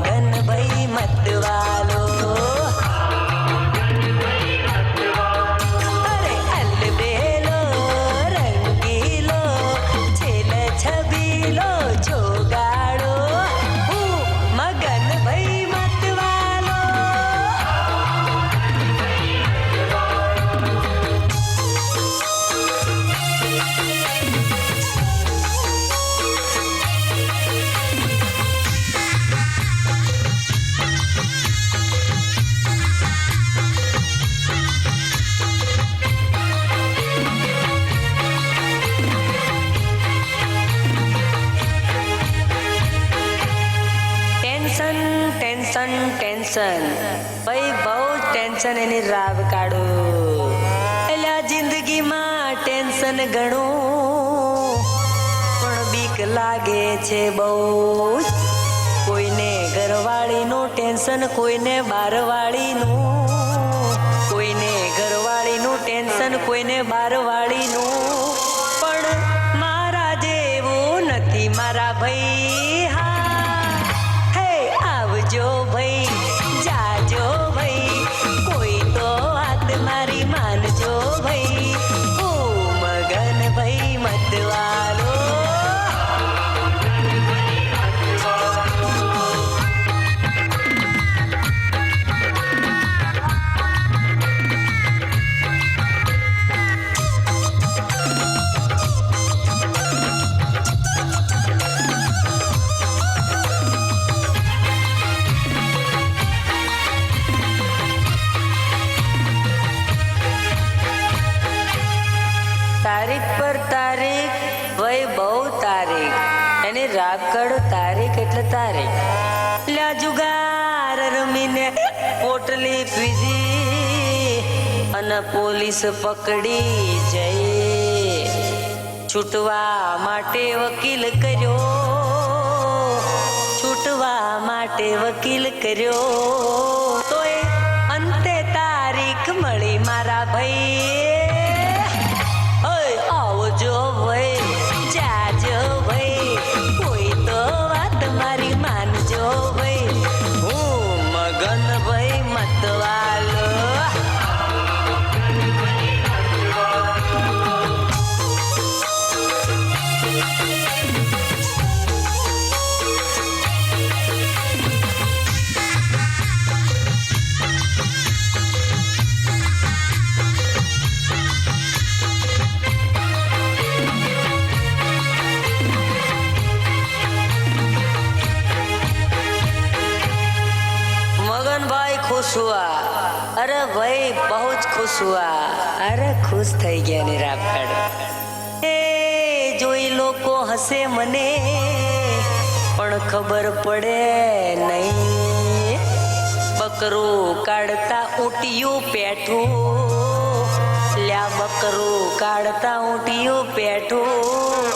મગન ભાઈ મતવાલો અરે અલબેલો રંગીલો છેલ છબીલો જોગાડો હું મગન ભાઈ મતવાલો ટેન્શન ટેન્શન ભાઈ બહુ ટેન્શન એની રાવ કાઢું એટલે આ જિંદગીમાં ટેન્શન ઘણું પણ બીક લાગે છે બહુ કોઈને ઘરવાળીનું ટેન્શન કોઈને બારવાળીનું કોઈને ઘરવાળીનું ટેન્શન કોઈને બારવાળીનું પણ મારા જેવું નથી મારા ભાઈ હા જો ભાઈ જાજો ભાઈ કોઈ તો વાત મારી માનજો ભાઈ ઓ મગન ભાઈ મતવાલો તારીખ પર તારીખ ભાઈ બહુ તારીખ એની રાખડ તારીખ એટલે તારીખ લ્યા જુગાર રમીને પોટલી પીધી અને પોલીસ પકડી જઈ છૂટવા માટે વકીલ કર્યો છૂટવા માટે વકીલ કર્યો તોય અંતે તારીખ મળી મારા ભાઈ આવજો ભાઈ જાજો ભાઈ કોઈ તો વાત મારી માનજો ભાઈ હું મગન ભાઈ મતવાલો खुश हुआ अरे भाई बहुत खुश हुआ अरे खुश થઈ ગયા ની રાપડ એ જોઈ લોકો હસે મને પણ ખબર પડે નહીં બકરું કાઢતા ઊંટિયું પેઠું લ્યા બકરું કાઢતા ઊંટિયું પેઠું